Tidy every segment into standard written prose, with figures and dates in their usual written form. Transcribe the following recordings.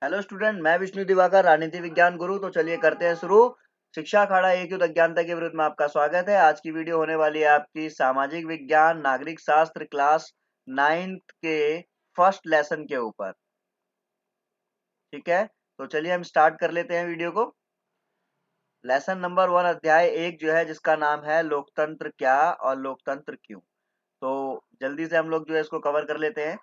Hello student, मैं विष्णु दिवाकर, राजनीति विज्ञान गुरु। तो चलिए करते हैं शुरू। शिक्षा अखाड़ा एक युद्ध अज्ञानता के विरुद्ध में आपका स्वागत है। आज की वीडियो होने वाली है आपकी सामाजिक विज्ञान नागरिक शास्त्र क्लास 9th के फर्स्ट लेसन के ऊपर। ठीक है, तो चलिए हम स्टार्ट कर लेते हैं वीडियो को। लेसन नंबर 1 अध्याय 1 जो है, जिसका नाम है लोकतंत्र क्या और लोकतंत्र क्यों। तो जल्दी से हम लोग जो है इसको कवर कर लेते हैं।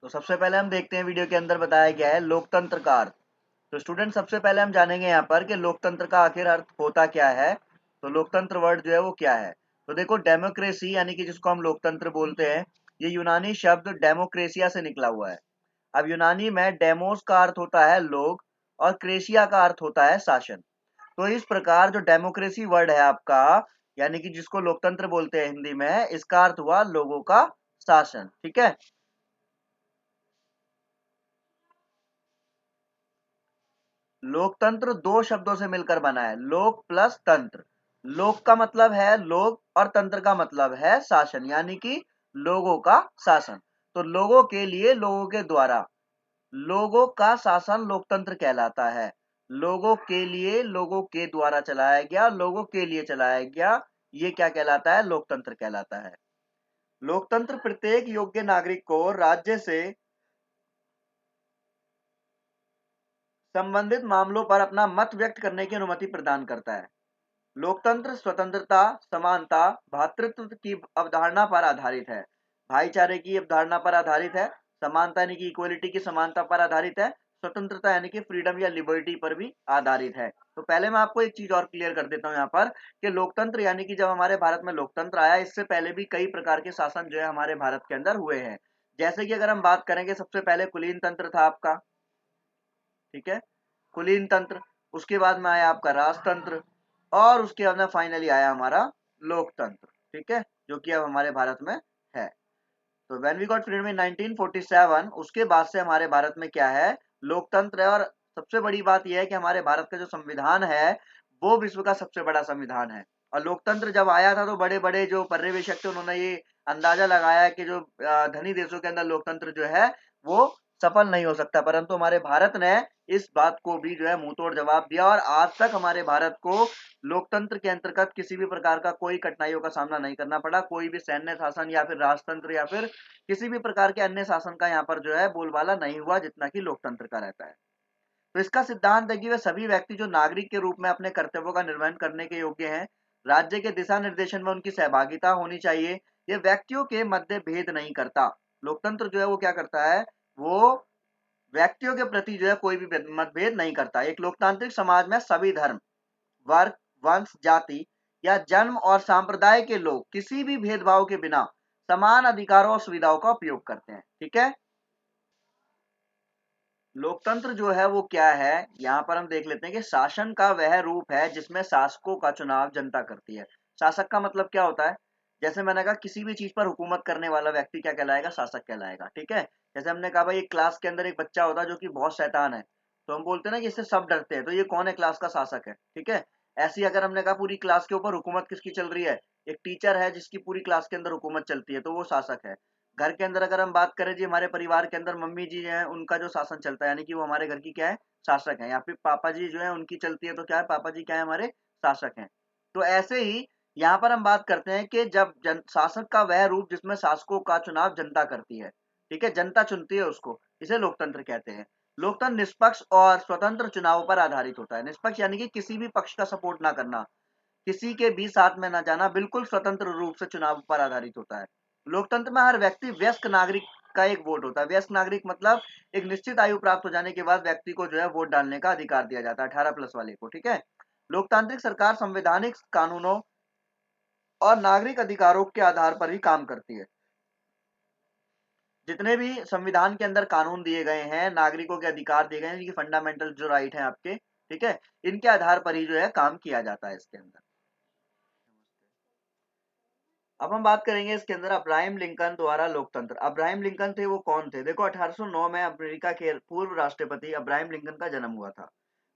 तो सबसे पहले हम देखते हैं वीडियो के अंदर बताया गया है लोकतंत्र का अर्थ। तो स्टूडेंट, सबसे पहले हम जानेंगे यहाँ पर कि लोकतंत्र का आखिर अर्थ होता क्या है। तो लोकतंत्र वर्ड जो है वो क्या है। तो देखो, डेमोक्रेसी यानी कि जिसको हम लोकतंत्र बोलते हैं, ये यूनानी शब्द डेमोक्रेसिया से निकला हुआ है। अब यूनानी में डेमोस का अर्थ होता है लोग और क्रेसिया का अर्थ होता है शासन। तो इस प्रकार जो डेमोक्रेसी वर्ड है आपका, यानी कि जिसको लोकतंत्र बोलते हैं हिंदी में, इसका अर्थ हुआ लोगों का शासन। ठीक है। लोकतंत्र दो शब्दों से मिलकर बना है, लोक प्लस तंत्र। लोक का मतलब है लोग और तंत्र का मतलब है शासन, यानी कि लोगों का शासन। तो लोगों के लिए, लोगों के द्वारा, लोगों का शासन लोकतंत्र कहलाता है। लोगों के लिए, लोगों के द्वारा चलाया गया, लोगों के लिए चलाया गया, ये क्या कहलाता है? लोकतंत्र कहलाता है। लोकतंत्र प्रत्येक योग्य नागरिक को राज्य से संबंधित मामलों पर अपना मत व्यक्त करने की अनुमति प्रदान करता है। लोकतंत्र स्वतंत्रता, समानता, भ्रातृत्व की अवधारणा पर आधारित है। भाईचारे की अवधारणा पर आधारित है। समानता यानी कि इक्वलिटी की समानता पर आधारित है। स्वतंत्रता यानी कि फ्रीडम या लिबर्टी पर भी आधारित है। तो पहले मैं आपको एक चीज और क्लियर कर देता हूं यहाँ पर कि लोकतंत्र यानी कि जब हमारे भारत में लोकतंत्र आया, इससे पहले भी कई प्रकार के शासन जो है हमारे भारत के अंदर हुए हैं। जैसे कि अगर हम बात करेंगे, सबसे पहले कुलीन तंत्र था आपका। ठीक है, कुलीन तंत्र। उसके बाद में आया आपका राजतंत्र और उसके बाद में फाइनली आया हमारा लोकतंत्र। ठीक है, जो कि अब हमारे भारत में है। तो when we got freedom in 1947, उसके बाद से हमारे भारत में क्या है? लोकतंत्र है। और सबसे बड़ी बात यह है कि हमारे भारत का जो संविधान है वो विश्व का सबसे बड़ा संविधान है। और लोकतंत्र जब आया था तो बड़े बड़े जो पर्यवेक्षक थे, उन्होंने ये अंदाजा लगाया कि जो धनी देशों के अंदर लोकतंत्र जो है वो सफल नहीं हो सकता, परंतु हमारे भारत ने इस बात को भी जो है मुंह तोड़ जवाब दिया। और आज तक हमारे भारत को लोकतंत्र के अंतर्गत किसी भी प्रकार का कोई कठिनाइयों का सामना नहीं करना पड़ा। कोई भी सैन्य शासन या फिर राजतंत्र या फिर किसी भी प्रकार के अन्य शासन का यहाँ पर जो है बोलबाला नहीं हुआ, जितना कि लोकतंत्र का रहता है। तो इसका सिद्धांत है कि वे सभी व्यक्ति जो नागरिक के रूप में अपने कर्तव्यों का निर्वहन करने के योग्य हैं। राज्य के दिशा निर्देशन में उनकी सहभागिता होनी चाहिए। ये व्यक्तियों के मध्य भेद नहीं करता। लोकतंत्र जो है वो क्या करता है? वो व्यक्तियों के प्रति जो है कोई भी मतभेद नहीं करता। एक लोकतांत्रिक समाज में सभी धर्म, वर्ग, वंश, जाति या जन्म और संप्रदाय के लोग किसी भी भेदभाव के बिना समान अधिकारों और सुविधाओं का उपयोग करते हैं। ठीक है। लोकतंत्र जो है वो क्या है, यहाँ पर हम देख लेते हैं कि शासन का वह रूप है जिसमें शासकों का चुनाव जनता करती है। शासक का मतलब क्या होता है? जैसे मैंने कहा, किसी भी चीज पर हुकूमत करने वाला व्यक्ति क्या कहलाएगा? शासक कहलाएगा। ठीक है। जैसे हमने कहा भाई, एक क्लास के अंदर एक बच्चा होता है जो कि बहुत शैतान है, तो हम बोलते हैं ना कि इससे सब डरते हैं, तो ये कौन है? क्लास का शासक है। ठीक है। ऐसी अगर हमने कहा पूरी क्लास के ऊपर हुकूमत किसकी चल रही है, एक टीचर है जिसकी पूरी क्लास के अंदर हुकूमत चलती है, तो वो शासक है। घर के अंदर अगर हम बात करें जी, हमारे परिवार के अंदर मम्मी जी हैं, उनका जो शासन चलता है, यानी कि वो हमारे घर की क्या है? शासक है। या फिर पापा जी जो है उनकी चलती है, तो क्या है? पापा जी क्या है? हमारे शासक हैं। तो ऐसे ही यहाँ पर हम बात करते हैं कि जब शासक का वह रूप जिसमें शासकों का चुनाव जनता करती है। ठीक है, जनता चुनती है उसको, इसे लोकतंत्र कहते हैं। लोकतंत्र निष्पक्ष और स्वतंत्र चुनावों पर आधारित होता है। निष्पक्ष यानी कि किसी भी पक्ष का सपोर्ट ना करना, किसी के भी साथ में ना जाना, बिल्कुल स्वतंत्र रूप से चुनाव पर आधारित होता है। लोकतंत्र में हर व्यक्ति वयस्क नागरिक का एक वोट होता है। वयस्क नागरिक मतलब एक निश्चित आयु प्राप्त हो जाने के बाद व्यक्ति को जो है वोट डालने का अधिकार दिया जाता है, 18+ वाले को। ठीक है। लोकतांत्रिक सरकार संवैधानिक कानूनों और नागरिक अधिकारों के आधार पर ही काम करती है। जितने भी संविधान के अंदर कानून दिए गए हैं, नागरिकों के अधिकार दिए गए हैं, फंडामेंटल जो राइट है आपके, ठीक है, इनके आधार पर ही जो है काम किया जाता है इसके अंदर। अब हम बात करेंगे इसके अंदर अब्राहम लिंकन द्वारा लोकतंत्र। अब्राहम लिंकन थे, वो कौन थे? देखो, 1809 में अमेरिका के पूर्व राष्ट्रपति अब्राहम लिंकन का जन्म हुआ था।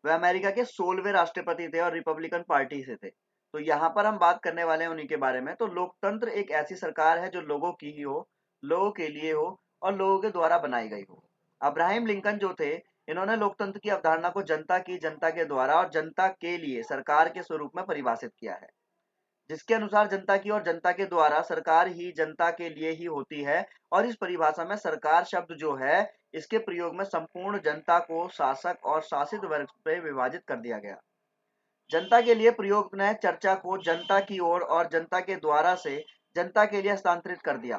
वह अमेरिका के 16वें राष्ट्रपति थे और रिपब्लिकन पार्टी से थे। तो यहाँ पर हम बात करने वाले हैं उन्हीं के बारे में। तो लोकतंत्र एक ऐसी सरकार है जो लोगों की ही हो, लोगों के लिए हो और लोगों के द्वारा बनाई गई हो। अब्राहम लिंकन जो थे, इन्होंने लोकतंत्र की अवधारणा को जनता की, जनता के द्वारा और जनता के लिए सरकार के स्वरूप में परिभाषित किया है, जिसके अनुसार जनता की और जनता के द्वारा सरकार ही जनता के लिए ही होती है। और इस परिभाषा में सरकार शब्द जो है, इसके प्रयोग में संपूर्ण जनता को शासक और शासित वर्ग में विभाजित कर दिया गया। जनता के लिए प्रयोग ने चर्चा को जनता की ओर और जनता के द्वारा से जनता के लिए हस्तांतरित कर दिया।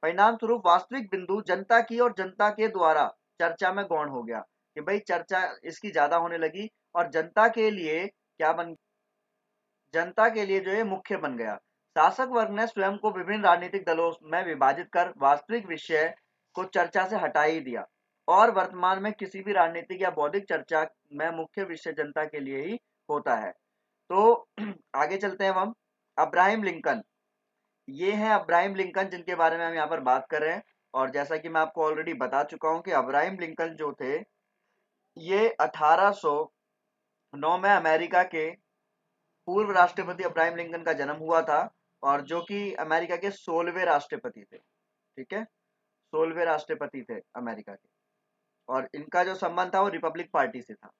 परिणाम स्वरूप वास्तविक बिंदु जनता की और जनता के द्वारा चर्चा में गौण हो गया, कि भाई चर्चा इसकी ज्यादा होने लगी और जनता के लिए क्या बन जनता के लिए जो है मुख्य बन गया। शासक वर्ग ने स्वयं को विभिन्न राजनीतिक दलों में विभाजित कर वास्तविक विषय को चर्चा से हटा ही दिया, और वर्तमान में किसी भी राजनीतिक या बौद्धिक चर्चा में मुख्य विषय जनता के लिए ही होता है। तो आगे चलते हैं हम। अब्राहम लिंकन, ये हैं अब्राहम लिंकन जिनके बारे में हम यहाँ पर बात कर रहे हैं। और जैसा कि मैं आपको ऑलरेडी बता चुका हूँ कि अब्राहम लिंकन जो थे, ये 1809 में अमेरिका के पूर्व राष्ट्रपति अब्राहम लिंकन का जन्म हुआ था, और जो कि अमेरिका के 16वें राष्ट्रपति थे। ठीक है, 16वें राष्ट्रपति थे अमेरिका के, और इनका जो संबंध था वो रिपब्लिक पार्टी से था।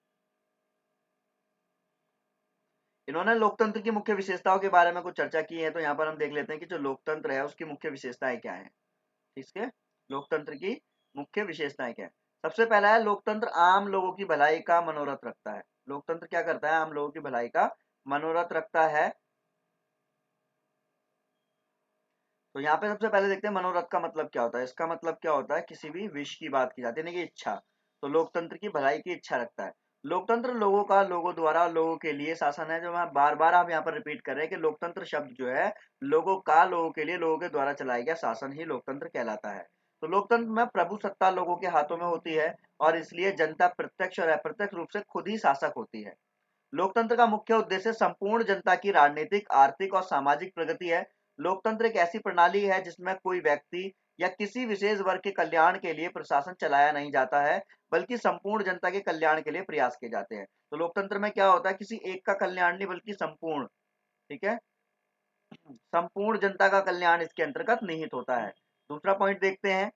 इन्होंने लोकतंत्र की मुख्य विशेषताओं के बारे में कुछ चर्चा की है, तो यहाँ पर हम देख लेते हैं कि जो लोकतंत्र है उसकी मुख्य विशेषताएं क्या है। ठीक है, लोकतंत्र की मुख्य विशेषताएं क्या है। सबसे पहला है, लोकतंत्र आम लोगों की भलाई का मनोरथ रखता है। लोकतंत्र क्या करता है? आम लोगों की भलाई का मनोरथ रखता है। तो यहाँ पे सबसे पहले देखते हैं मनोरथ का मतलब क्या होता है। इसका मतलब क्या होता है? किसी भी विश की बात की जाती है, यानी कि इच्छा। तो लोकतंत्र की भलाई की इच्छा रखता है। लोकतंत्र लोगों का, लोगों द्वारा, लोगों के लिए शासन है। जो मैं बार बार आप यहाँ पर रिपीट कर रहे हैं कि लोकतंत्र शब्द जो है, लोगों का, लोगों के लिए, लोगों के द्वारा चलाया गया शासन ही लोकतंत्र कहलाता है। तो लोकतंत्र में प्रभु सत्ता लोगों के हाथों में होती है, और इसलिए जनता प्रत्यक्ष और अप्रत्यक्ष रूप से खुद ही शासक होती है। लोकतंत्र का मुख्य उद्देश्य संपूर्ण जनता की राजनीतिक, आर्थिक और सामाजिक प्रगति है। लोकतंत्र एक ऐसी प्रणाली है जिसमें कोई व्यक्ति या किसी विशेष वर्ग के कल्याण के लिए प्रशासन चलाया नहीं जाता है, बल्कि संपूर्ण जनता के कल्याण के लिए प्रयास किए जाते हैं। तो लोकतंत्र में क्या होता है? किसी एक का कल्याण नहीं, बल्कि संपूर्ण, ठीक है, संपूर्ण जनता का कल्याण इसके अंतर्गत निहित होता है। दूसरा पॉइंट देखते हैं।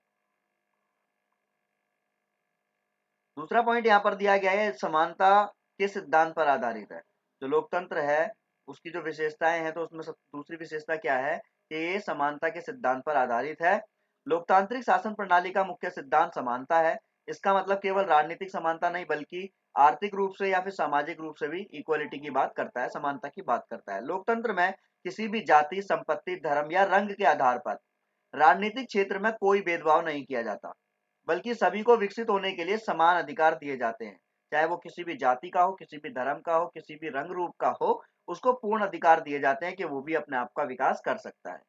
दूसरा पॉइंट यहाँ पर दिया गया है, समानता के सिद्धांत पर आधारित है। जो लोकतंत्र है उसकी जो विशेषताएं हैं, तो उसमें दूसरी विशेषता क्या है कि ये समानता के सिद्धांत पर आधारित है। लोकतांत्रिक शासन प्रणाली का मुख्य सिद्धांत समानता है। इसका मतलब केवल राजनीतिक समानता नहीं, बल्कि आर्थिक रूप से या फिर सामाजिक रूप से भी इक्वलिटी की बात करता है, समानता की बात करता है। लोकतंत्र में किसी भी जाति, संपत्ति, धर्म या रंग के आधार पर राजनीतिक क्षेत्र में कोई भेदभाव नहीं किया जाता, बल्कि सभी को विकसित होने के लिए समान अधिकार दिए जाते हैं। चाहे वो किसी भी जाति का हो, किसी भी धर्म का हो, किसी भी रंग रूप का हो, उसको पूर्ण अधिकार दिए जाते हैं कि वो भी अपने आप का विकास कर सकता है।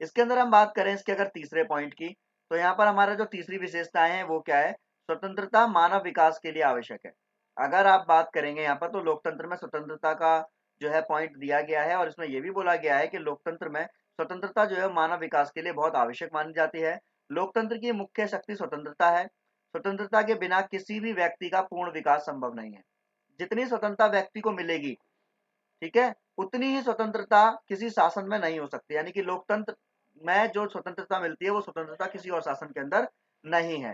इसके अंदर हम बात करें इसके अगर तीसरे पॉइंट की, तो यहाँ पर हमारा जो तीसरी विशेषताएं हैं वो क्या है? स्वतंत्रता मानव विकास के लिए आवश्यक है। अगर आप बात करेंगे यहाँ पर, तो लोकतंत्र में स्वतंत्रता का जो है पॉइंट दिया गया है, और इसमें यह भी बोला गया है कि लोकतंत्र में स्वतंत्रता जो है मानव विकास के लिए बहुत आवश्यक मानी जाती है। लोकतंत्र की मुख्य शक्ति स्वतंत्रता है। स्वतंत्रता के बिना किसी भी व्यक्ति का पूर्ण विकास संभव नहीं है। जितनी स्वतंत्रता व्यक्ति को मिलेगी, ठीक है, उतनी ही स्वतंत्रता किसी शासन में नहीं हो सकती। यानी कि लोकतंत्र में जो स्वतंत्रता मिलती है, वो स्वतंत्रता किसी और शासन के अंदर नहीं है।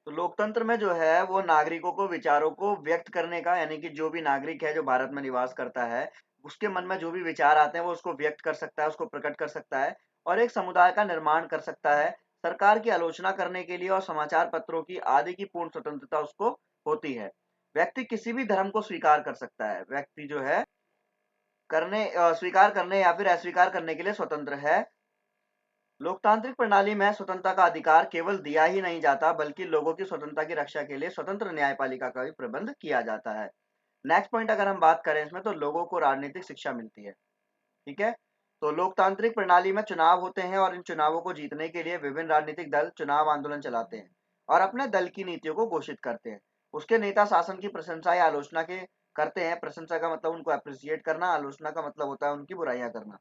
तो लोकतंत्र में जो है वो नागरिकों को विचारों को व्यक्त करने का, यानी कि जो भी नागरिक है जो भारत में निवास करता है, उसके मन में जो भी विचार आते हैं वो उसको व्यक्त कर सकता है, उसको प्रकट कर सकता है, और एक समुदाय का निर्माण कर सकता है। सरकार की आलोचना करने के लिए और समाचार पत्रों की आदि की पूर्ण स्वतंत्रता उसको होती है। व्यक्ति किसी भी धर्म को स्वीकार कर सकता है। व्यक्ति जो है स्वीकार करने या फिर अस्वीकार करने के लिए स्वतंत्र है। लोकतांत्रिक प्रणाली में स्वतंत्रता का अधिकार केवल दिया ही नहीं जाता, बल्कि लोगों की स्वतंत्रता की रक्षा के लिए स्वतंत्र न्यायपालिका का भी प्रबंध किया जाता है। नेक्स्ट पॉइंट अगर हम बात करें इसमें, तो लोगों को राजनीतिक शिक्षा मिलती है। ठीक है, तो लोकतांत्रिक प्रणाली में चुनाव होते हैं, और इन चुनावों को जीतने के लिए विभिन्न राजनीतिक दल चुनाव आंदोलन चलाते हैं और अपने दल की नीतियों को घोषित करते हैं। उसके नेता शासन की प्रशंसा या आलोचना के करते हैं। प्रशंसा का मतलब उनको अप्रिसिएट करना, आलोचना का मतलब होता है उनकी बुराइयां करना।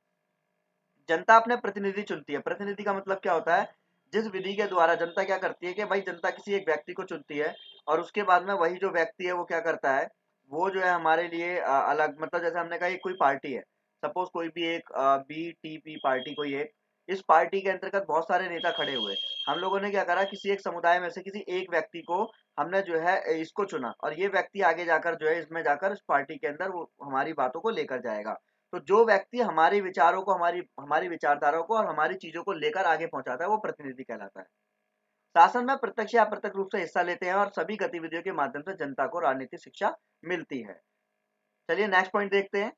जनता अपने प्रतिनिधि चुनती है। प्रतिनिधि का मतलब क्या होता है? जिस विधि के द्वारा जनता क्या करती है कि भाई जनता किसी एक व्यक्ति को चुनती है, और उसके बाद में वही जो व्यक्ति है वो क्या करता है, वो जो है हमारे लिए अलग, मतलब जैसे हमने कहा ये कोई पार्टी है, सपोज कोई भी एक BTP पार्टी, कोई एक, इस पार्टी के अंतर्गत बहुत सारे नेता खड़े हुए, हम लोगों ने क्या करा, किसी एक समुदाय में से किसी एक व्यक्ति को हमने जो है इसको चुना, और ये व्यक्ति आगे जाकर जो है इसमें जाकर इस पार्टी के अंदर वो हमारी बातों को लेकर जाएगा। तो जो व्यक्ति हमारे विचारों को, हमारी हमारी विचारधाराओं को और हमारी चीजों को लेकर आगे पहुंचाता है, वो प्रतिनिधि कहलाता है। शासन में प्रत्यक्ष या अप्रत्यक्ष रूप से हिस्सा लेते हैं और सभी गतिविधियों के माध्यम से जनता को राजनीतिक शिक्षा मिलती है। चलिए नेक्स्ट पॉइंट देखते हैं।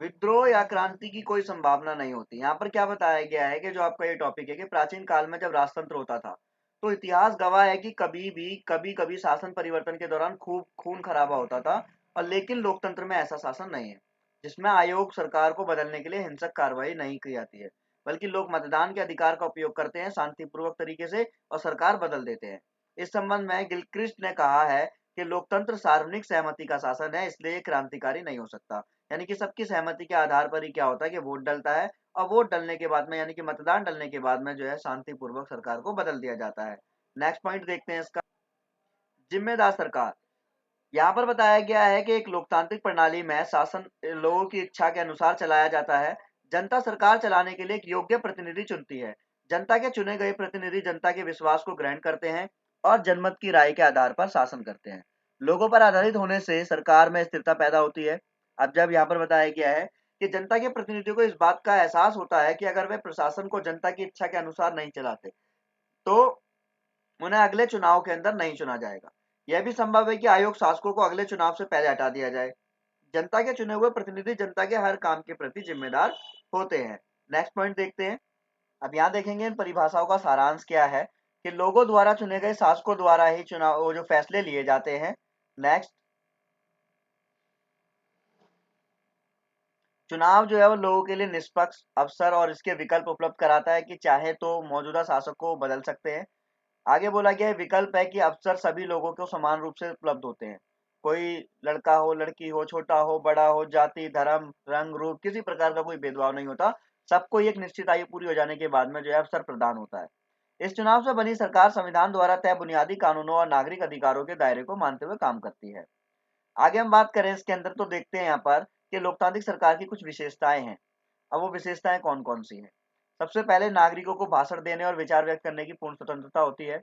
विद्रोह या क्रांति की कोई संभावना नहीं होती। यहाँ पर क्या बताया गया है कि जो आपका ये टॉपिक है कि प्राचीन काल में जब राजतंत्र होता था, तो इतिहास गवाह है कि कभी कभी शासन परिवर्तन के दौरान खूब खून खराबा होता था, और लेकिन लोकतंत्र में ऐसा शासन नहीं है जिसमें आयोग सरकार को बदलने के लिए हिंसक कार्रवाई नहीं की जाती है, बल्कि लोग मतदान के अधिकार का उपयोग करते हैं शांतिपूर्वक तरीके से, और सरकार बदल देते हैं। इस संबंध में गिलक्रिस्ट ने कहा है कि लोकतंत्र सार्वजनिक सहमति का शासन है, इसलिए ये क्रांतिकारी नहीं हो सकता। यानी कि सबकी सहमति के आधार पर ही क्या होता है कि वोट डलता है, और वोट डलने के बाद में यानी कि मतदान डलने के बाद में जो है शांतिपूर्वक सरकार को बदल दिया जाता है। नेक्स्ट पॉइंट देखते हैं इसका। जिम्मेदार सरकार। यहाँ पर बताया गया है कि एक लोकतांत्रिक प्रणाली में शासन लोगों की इच्छा के अनुसार चलाया जाता है। जनता सरकार चलाने के लिए एक योग्य प्रतिनिधि चुनती है। जनता के चुने गए प्रतिनिधि जनता के विश्वास को ग्रहण करते हैं और जनमत की राय के आधार पर शासन करते हैं। लोगों पर आधारित होने से सरकार में स्थिरता पैदा होती है। अब जब यहाँ पर बताया गया है कि जनता के प्रतिनिधियों को इस बात का एहसास होता है कि अगर वे प्रशासन को जनता की इच्छा के अनुसार नहीं चलाते, तो उन्हें अगले चुनाव के अंदर नहीं चुना जाएगा। यह भी संभव है कि आयोग शासकों को अगले चुनाव से पहले हटा दिया जाए। जनता के चुने हुए प्रतिनिधि जनता के हर काम के प्रति जिम्मेदार होते हैं। नेक्स्ट पॉइंट देखते हैं। अब यहाँ देखेंगे इन परिभाषाओं का सारांश क्या है, कि लोगों द्वारा चुने गए शासकों द्वारा ही चुनाव वो जो फैसले लिए जाते हैं। नेक्स्ट, चुनाव जो है वो लोगों के लिए निष्पक्ष अवसर और इसके विकल्प उपलब्ध कराता है, कि चाहे तो मौजूदा शासक को बदल सकते हैं। आगे बोला गया है विकल्प है कि अवसर सभी लोगों को समान रूप से उपलब्ध होते हैं। कोई लड़का हो, लड़की हो, छोटा हो, बड़ा हो, जाति, धर्म, रंग, रूप, किसी प्रकार का कोई भेदभाव नहीं होता। सबको एक निश्चित आयु पूरी हो जाने के बाद में जो है अवसर प्रदान होता है। इस चुनाव से बनी सरकार संविधान द्वारा तय बुनियादी कानूनों और नागरिक अधिकारों के दायरे को मानते हुए काम करती है। आगे हम बात करें इसके अंदर, तो देखते हैं यहाँ पर कि लोकतांत्रिक सरकार की कुछ विशेषताएं हैं। अब वो विशेषताएं कौन कौन सी हैं। सबसे पहले, नागरिकों को भाषण देने और विचार व्यक्त करने की पूर्ण स्वतंत्रता होती है।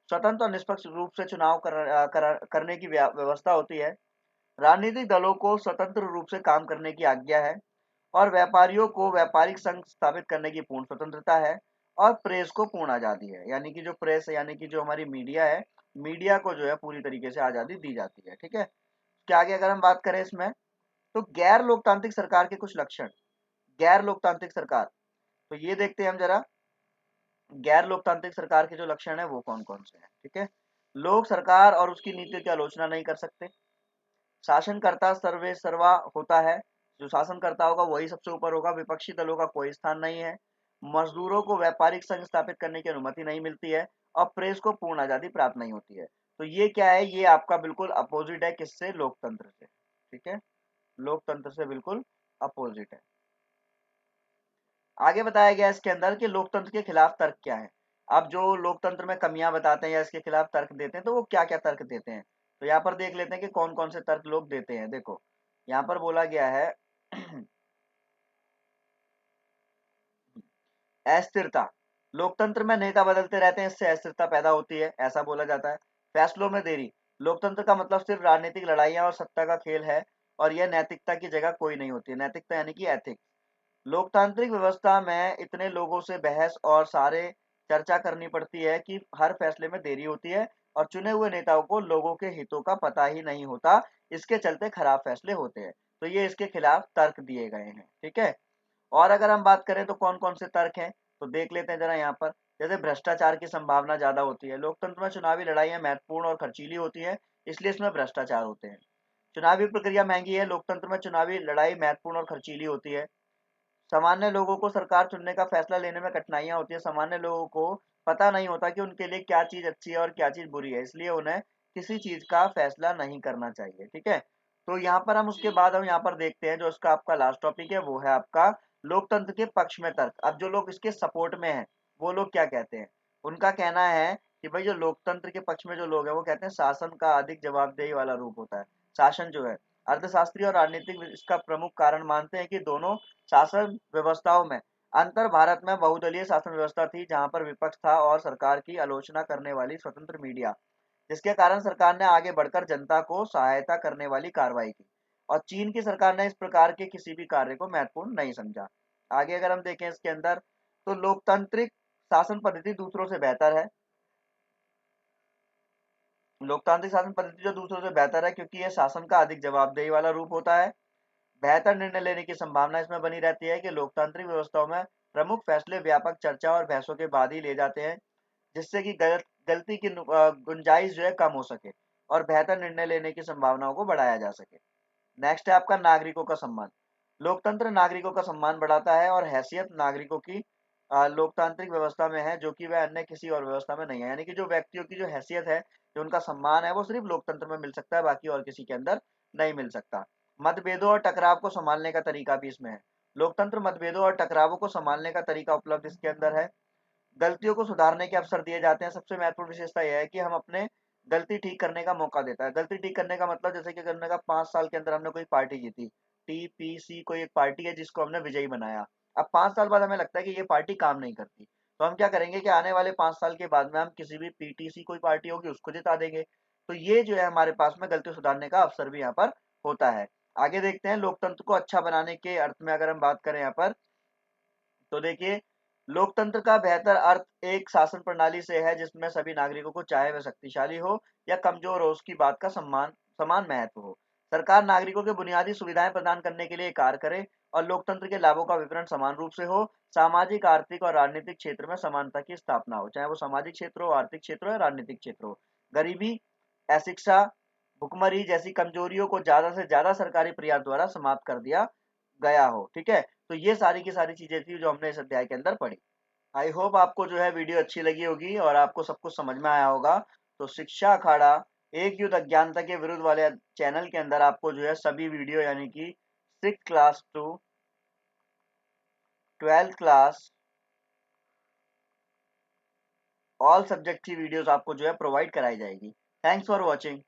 स्वतंत्र और निष्पक्ष रूप से चुनाव करने की व्यवस्था होती है। राजनीतिक दलों को स्वतंत्र रूप से काम करने की आज्ञा है, और व्यापारियों को व्यापारिक संघ स्थापित करने की पूर्ण स्वतंत्रता है, और प्रेस को पूर्ण आजादी है। यानी कि जो प्रेस है, यानी कि जो हमारी मीडिया है, मीडिया को जो है पूरी तरीके से आजादी दी जाती है। ठीक है। क्या आगे अगर हम बात करें इसमें, तो गैर लोकतांत्रिक सरकार के कुछ लक्षण। गैर लोकतांत्रिक सरकार, तो ये देखते हैं हम जरा, गैर लोकतांत्रिक सरकार के जो लक्षण है वो कौन कौन से हैं। ठीक है। लोग सरकार और उसकी नीतियों की आलोचना नहीं कर सकते। शासनकर्ता सर्वे सर्वा होता है, जो शासनकर्ता होगा वही सबसे ऊपर होगा। विपक्षी दलों का कोई स्थान नहीं है। मजदूरों को व्यापारिक संघ स्थापित करने की अनुमति नहीं मिलती है, और प्रेस को पूर्ण आजादी प्राप्त नहीं होती है। तो ये क्या है, ये आपका बिल्कुल अपोजिट है, किससे, लोकतंत्र से। ठीक है, लोकतंत्र से बिल्कुल अपोजिट है। आगे बताया गया इसके अंदर कि लोकतंत्र के खिलाफ तर्क क्या है। अब जो लोकतंत्र में कमियां बताते हैं या इसके खिलाफ तर्क देते हैं, तो वो क्या क्या तर्क देते हैं। तो यहाँ पर देख लेते हैं कि कौन कौन से तर्क लोग देते हैं। देखो, यहाँ पर बोला गया है अस्थिरता। लोकतंत्र में नेता बदलते रहते हैं, इससे अस्थिरता पैदा होती है, ऐसा बोला जाता है। फैसलों में देरी। लोकतंत्र का मतलब सिर्फ राजनीतिक लड़ाइयां और सत्ता का खेल है, और यह नैतिकता की जगह कोई नहीं होती है। नैतिकता यानी कि एथिक्स। लोकतांत्रिक व्यवस्था में इतने लोगों से बहस और सारे चर्चा करनी पड़ती है कि हर फैसले में देरी होती है, और चुने हुए नेताओं को लोगों के हितों का पता ही नहीं होता। इसके चलते खराब फैसले होते हैं। तो ये इसके खिलाफ तर्क दिए गए हैं। ठीक है। और अगर हम बात करें तो कौन कौन से तर्क हैं, तो देख लेते हैं जरा यहाँ पर। जैसे भ्रष्टाचार की संभावना ज्यादा होती है। लोकतंत्र में चुनावी लड़ाइयां महत्वपूर्ण और खर्चीली होती है, इसलिए इसमें भ्रष्टाचार होते हैं। चुनावी प्रक्रिया महंगी है। लोकतंत्र में चुनावी लड़ाई महत्वपूर्ण और खर्चीली होती है। सामान्य लोगों को सरकार चुनने का फैसला लेने में कठिनाइयां होती है। सामान्य लोगों को पता नहीं होता कि उनके लिए क्या चीज अच्छी है और क्या चीज बुरी है, इसलिए उन्हें किसी चीज का फैसला नहीं करना चाहिए। ठीक है। तो यहाँ पर हम उसके बाद हम यहाँ पर देखते हैं, जो इसका आपका लास्ट टॉपिक है वो है आपका लोकतंत्र के पक्ष में तर्क। अब जो लोग इसके सपोर्ट में हैं, वो लोग क्या कहते हैं। उनका कहना है कि भाई जो लोकतंत्र के पक्ष में जो लोग हैं, वो कहते हैं शासन का अधिक जवाबदेही वाला रूप होता है। शासन जो है, अर्थशास्त्री और राजनीतिक इसका प्रमुख कारण मानते हैं कि दोनों शासन व्यवस्थाओं में अंतर भारत में बहुदलीय शासन व्यवस्था थी, जहां पर विपक्ष था और सरकार की आलोचना करने वाली स्वतंत्र मीडिया, जिसके कारण सरकार ने आगे बढ़कर जनता को सहायता करने वाली कार्रवाई की। और चीन की सरकार ने इस प्रकार के किसी भी कार्य को महत्वपूर्ण नहीं समझा। आगे अगर हम देखें इसके अंदर, तो लोकतांत्रिक शासन पद्धति दूसरों से बेहतर है। लोकतांत्रिक शासन पद्धति जो दूसरों से बेहतर है, क्योंकि यह शासन का अधिक जवाबदेही वाला रूप होता है। बेहतर निर्णय लेने की संभावना इसमें बनी रहती है कि लोकतांत्रिक व्यवस्थाओं में प्रमुख फैसले व्यापक चर्चा और बहसों के बाद ही ले जाते हैं, जिससे कि गलती की गुंजाइश जो है कम हो सके और बेहतर निर्णय लेने की संभावनाओं को बढ़ाया जा सके। नेक्स्ट है आपका नागरिकों का सम्मान। लोकतंत्र नागरिकों का सम्मान बढ़ाता है और हैसियत नागरिकों की लोकतांत्रिक व्यवस्था में है, जो कि वह अन्य किसी और व्यवस्था में नहीं है। यानी कि जो व्यक्तियों की जो हैसियत है, जो उनका सम्मान है, वो सिर्फ लोकतंत्र में मिल सकता है, बाकी और किसी के अंदर नहीं मिल सकता। मतभेदों और टकराव को संभालने का तरीका भी इसमें है। लोकतंत्र मतभेदों और टकरावों को संभालने का तरीका उपलब्ध इसके अंदर है। गलतियों को सुधारने के अवसर दिए जाते हैं। सबसे महत्वपूर्ण विशेषता यह है कि हम अपने गलती ठीक करने का मौका देता है। गलती ठीक करने का मतलब जैसे कि करने का 5 साल के अंदर हमने कोई पार्टी जीती, टीपीसी कोई एक पार्टी है जिसको हमने विजयी बनाया। अब 5 साल बाद हमें लगता है कि ये पार्टी काम नहीं करती, तो हम क्या करेंगे कि आने वाले 5 साल के बाद में हम किसी भी पीटीसी कोई पार्टी होगी उसको जिता देंगे। तो ये जो है हमारे पास में गलती सुधारने का अवसर भी यहाँ पर होता है। आगे देखते हैं लोकतंत्र को अच्छा बनाने के अर्थ में अगर हम बात करें यहाँ पर, तो देखिए, लोकतंत्र का बेहतर अर्थ एक शासन प्रणाली से है जिसमें सभी नागरिकों को, चाहे वह शक्तिशाली हो या कमजोर हो, उसकी बात का समान महत्व हो। सरकार नागरिकों के बुनियादी सुविधाएं प्रदान करने के लिए कार्य करे और लोकतंत्र के लाभों का वितरण समान रूप से हो। सामाजिक, आर्थिक और राजनीतिक क्षेत्र में समानता की स्थापना हो, चाहे वो सामाजिक क्षेत्र हो, आर्थिक क्षेत्र हो या राजनीतिक क्षेत्र हो। गरीबी, अशिक्षा, भुखमरी जैसी कमजोरियों को ज्यादा से ज्यादा सरकारी प्रयास द्वारा समाप्त कर दिया गया हो। ठीक है, तो ये सारी की सारी चीजें थी जो हमने इस अध्याय के अंदर पढ़ी। आई होप आपको जो है वीडियो अच्छी लगी होगी और आपको सब कुछ समझ में आया होगा। तो शिक्षा अखाड़ा एक युद्ध अज्ञानता के विरुद्ध वाले चैनल के अंदर आपको जो है सभी वीडियो, यानी कि 6 class to 12th class all subject की वीडियोस आपको जो है प्रोवाइड कराई जाएगी। Thanks for watching.